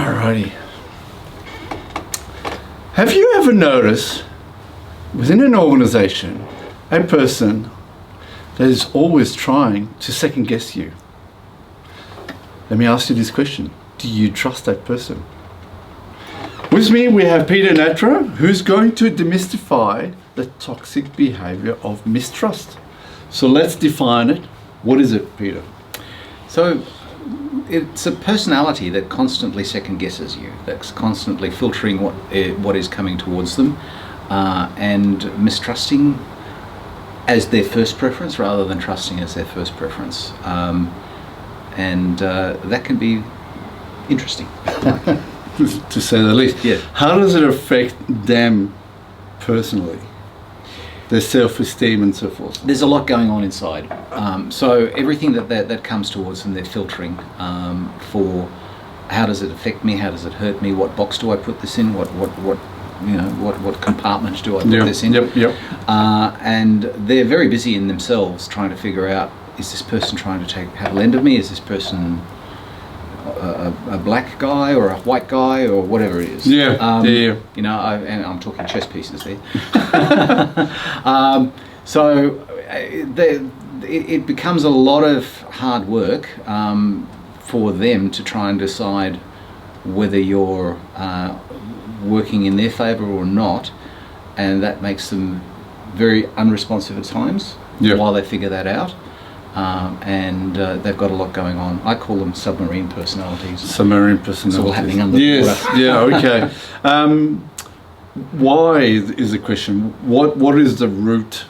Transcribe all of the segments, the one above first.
Alrighty. Have you ever noticed within an organization a person that is always trying to second guess you? Let me ask you this question. Do you trust that person? With me we have Peter Natra, who's going to demystify the toxic behavior of mistrust. So let's define it. What is it, Peter? So it's a personality that constantly second guesses you, that's constantly filtering what is coming towards them and mistrusting as their first preference rather than trusting as their first preference. And that can be interesting. To say the least. Yeah. How does it affect them personally? Their self-esteem and so forth? There's a lot going on inside. So everything that comes towards them, they're filtering for how does it affect me, how does it hurt me, what box do I put this in, what compartment do I put this in? And they're very busy in themselves trying to figure out, is this person trying to have a lend of me, is this person a black guy or a white guy or whatever it is. Yeah. You know, and I'm talking chess pieces there. So it becomes a lot of hard work for them to try and decide whether you're working in their favour or not, and that makes them very unresponsive at times while they figure that out. And they've got a lot going on. I call them submarine personalities. Submarine personalities. It's all happening under the water. Okay. Why is the question? What is the root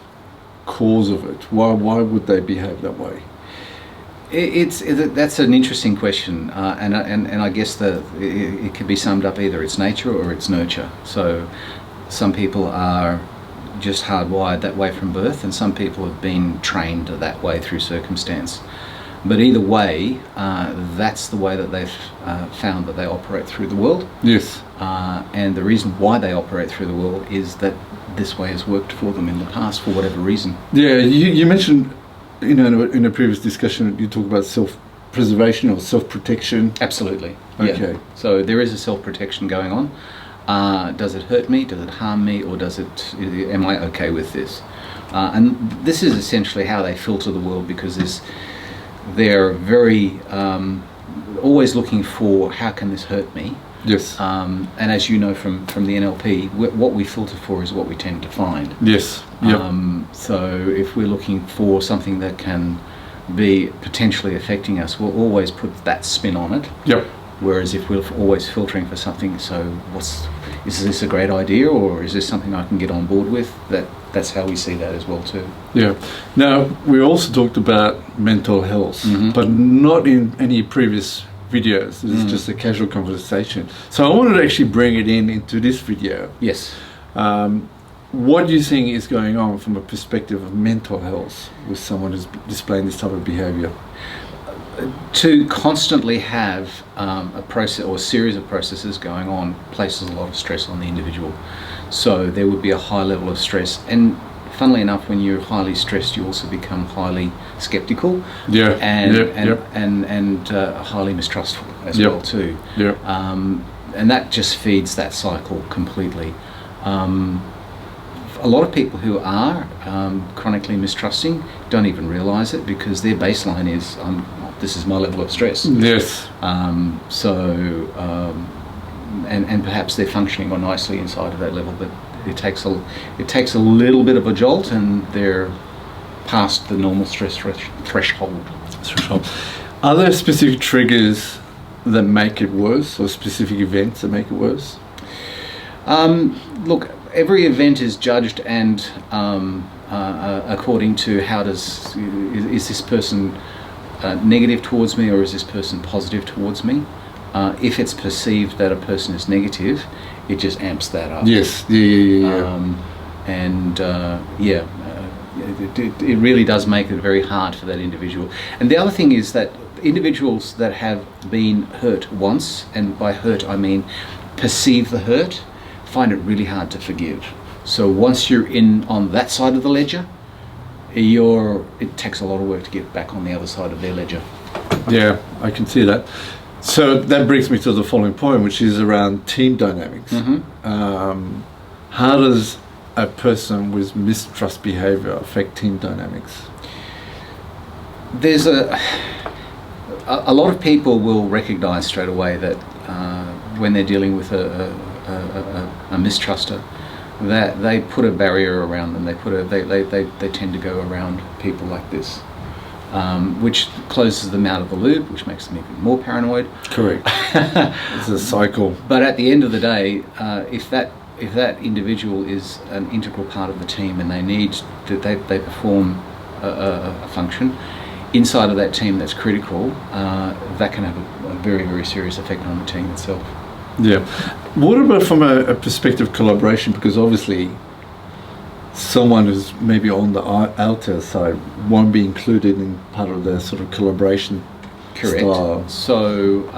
cause of it? Why would they behave that way? That's an interesting question, and I guess it can be summed up either it's nature or it's nurture. So some people are just hardwired that way from birth, and some people have been trained that way through circumstance. But either way, that's the way that they've found that they operate through the world. Yes. And the reason why they operate through the world is that this way has worked for them in the past for whatever reason. Yeah, you mentioned, in a previous discussion, you talk about self-preservation or self-protection. Absolutely. Okay. Yeah. So there is a self-protection going on. Does it hurt me? Does it harm me? Or am I okay with this? And this is essentially how they filter the world, because they're very always looking for, how can this hurt me? Yes. And as you know from the NLP, what we filter for is what we tend to find. Yes. Yep. So if we're looking for something that can be potentially affecting us, we'll always put that spin on it. Yep. Whereas if we're always filtering for something, so is this a great idea, or is this something I can get on board with? That's how we see that as well too. Yeah. Now, we also talked about mental health, but not in any previous videos. This is just a casual conversation. So I wanted to actually bring it into this video. Yes. What do you think is going on from a perspective of mental health with someone who's displaying this type of behaviour? To constantly have a process or a series of processes going on places a lot of stress on the individual. So there would be a high level of stress, and funnily enough, when you're highly stressed, you also become highly skeptical. Yeah. And highly mistrustful as well too. Yeah. And that just feeds that cycle completely. A lot of people who are chronically mistrusting don't even realise it, because their baseline is, this is my level of stress. Yes. And perhaps they're functioning nicely inside of that level, but it takes a little bit of a jolt, and they're past the normal stress threshold. Are there specific triggers that make it worse, or specific events that make it worse? Look, every event is judged and according to is this person negative towards me, or is this person positive towards me? If it's perceived that a person is negative, it just amps that up. Yes. It really does make it very hard for that individual. And the other thing is that individuals that have been hurt once, and by hurt I mean perceive the hurt, find it really hard to forgive. So once you're in on that side of the ledger, it takes a lot of work to get back on the other side of their ledger. Yeah, I can see that. So that brings me to the following point, which is around team dynamics. How does a person with mistrust behavior affect team dynamics? There's a lot of people will recognize straight away that when they're dealing with a mistruster, that they put a barrier around them. They tend to go around people like this, which closes them out of the loop, which makes them even more paranoid. Correct. It's a cycle. But at the end of the day, if that individual is an integral part of the team and they perform a function inside of that team that's critical, that can have a very, very serious effect on the team itself. Yeah. What about from a perspective of collaboration? Because obviously someone who's maybe on the outer side won't be included in part of the sort of collaboration style. So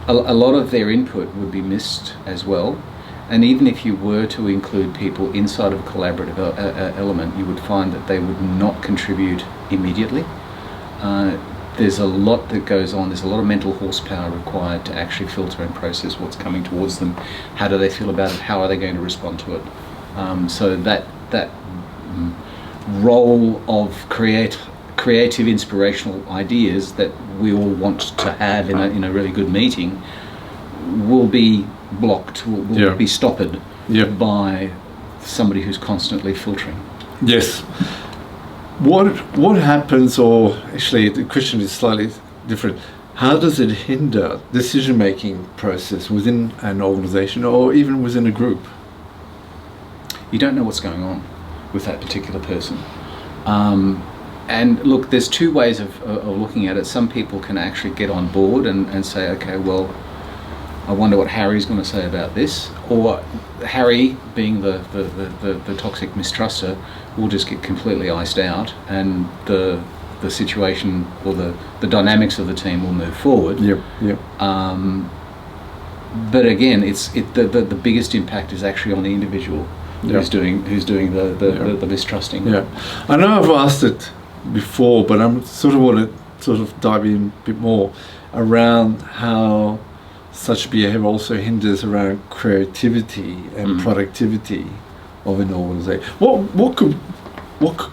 a lot of their input would be missed as well. And even if you were to include people inside of a collaborative element, you would find that they would not contribute immediately. There's a lot that goes on. There's a lot of mental horsepower required to actually filter and process what's coming towards them. How do they feel about it? How are they going to respond to it? So that role of creative, inspirational ideas that we all want to have in a really good meeting will be blocked, will be stopped by somebody who's constantly filtering. Yes. What happens, or actually the question is slightly different, how does it hinder decision-making process within an organization or even within a group? You don't know what's going on with that particular person. And look, there's two ways of looking at it. Some people can actually get on board and say, okay, well, I wonder what Harry's going to say about this, or Harry, being the toxic mistruster, will just get completely iced out, and the situation or the dynamics of the team will move forward. Yep. But again, the biggest impact is actually on the individual who's doing the mistrusting. Yeah, I know I've asked it before, but I'm sort of want to sort of dive in a bit more around how such behavior also hinders around creativity and productivity of an organization. What could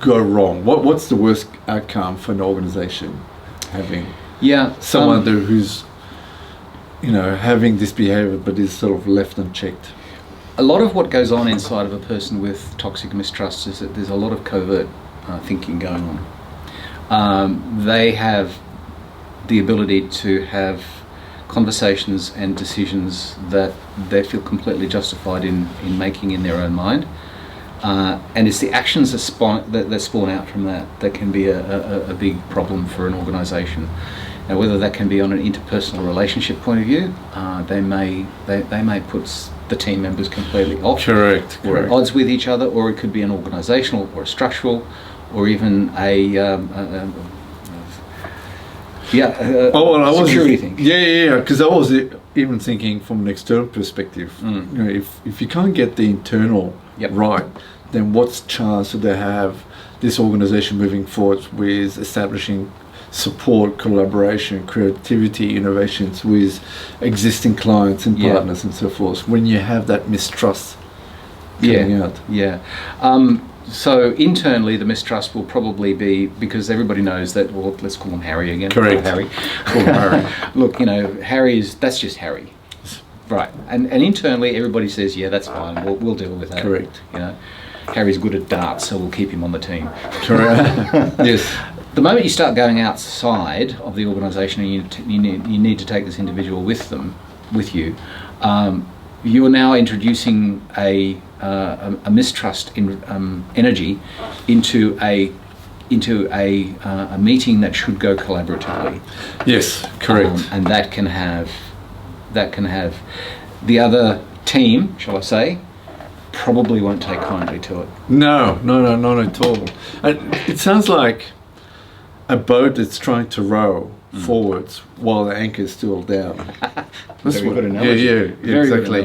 go wrong? What's the worst outcome for an organization having someone there who's having this behavior but is sort of left unchecked? A lot of what goes on inside of a person with toxic mistrust is that there's a lot of covert thinking going on. They have the ability to have conversations and decisions that they feel completely justified in making in their own mind, and it's the actions that spawn out from that can be a big problem for an organisation. Now, whether that can be on an interpersonal relationship point of view, they may put the team members completely off, correct, or at odds with each other, or it could be an organisational or a structural, or even a security thing. Yeah. Because I was even thinking from an external perspective. If you can't get the internal right, then what's the chance that they have this organisation moving forward with establishing support, collaboration, creativity, innovations with existing clients and partners and so forth, when you have that mistrust coming out? So internally, the mistrust will probably be, because everybody knows that, well, let's call him Harry again. Correct. Call him Harry. Look, that's just Harry. Right. And internally, everybody says, yeah, that's fine. We'll deal with that. Correct. Harry's good at darts, so we'll keep him on the team. Correct. Yes. The moment you start going outside of the organisation and you need to take this individual with you, you are now introducing a mistrust energy into a meeting that should go collaboratively. Yes, correct. And that can have the other team, shall I say, probably won't take kindly to it. No, not at all. It sounds like a boat that's trying to row forwards while the anchor is still down. That's very good analogy. Yeah, exactly.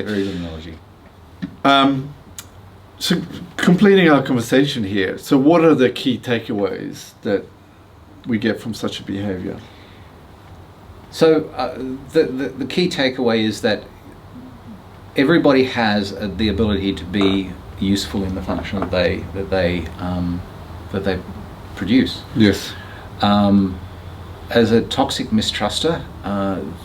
Very good analogy. So completing our conversation here, so what are the key takeaways that we get from such a behavior? So the key takeaway is that everybody has the ability to be useful in the function that they produce. Yes. As a toxic mistruster,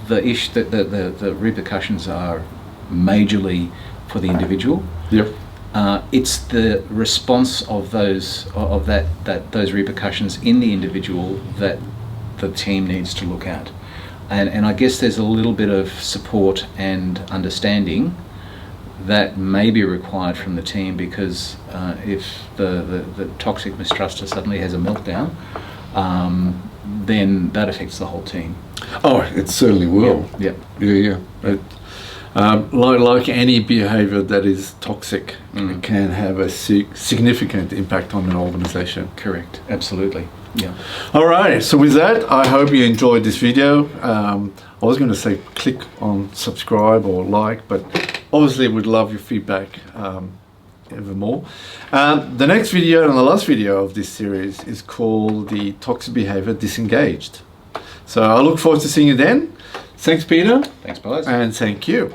the repercussions are majorly for the individual. Yep. It's the response of those repercussions in the individual that the team needs to look at, and I guess there's a little bit of support and understanding that may be required from the team, because if the toxic mistruster suddenly has a meltdown, then that affects the whole team. Oh, it certainly will. Yep. Yeah. Like any behaviour that is toxic, it can have a significant impact on an organisation. Correct. Absolutely. Yeah. All right. So with that, I hope you enjoyed this video. I was going to say click on subscribe or like, but obviously we'd love your feedback ever more. The next video and the last video of this series is called The Toxic Behaviour Disengaged. So I look forward to seeing you then. Thanks, Peter. Thanks, Boaz. And thank you.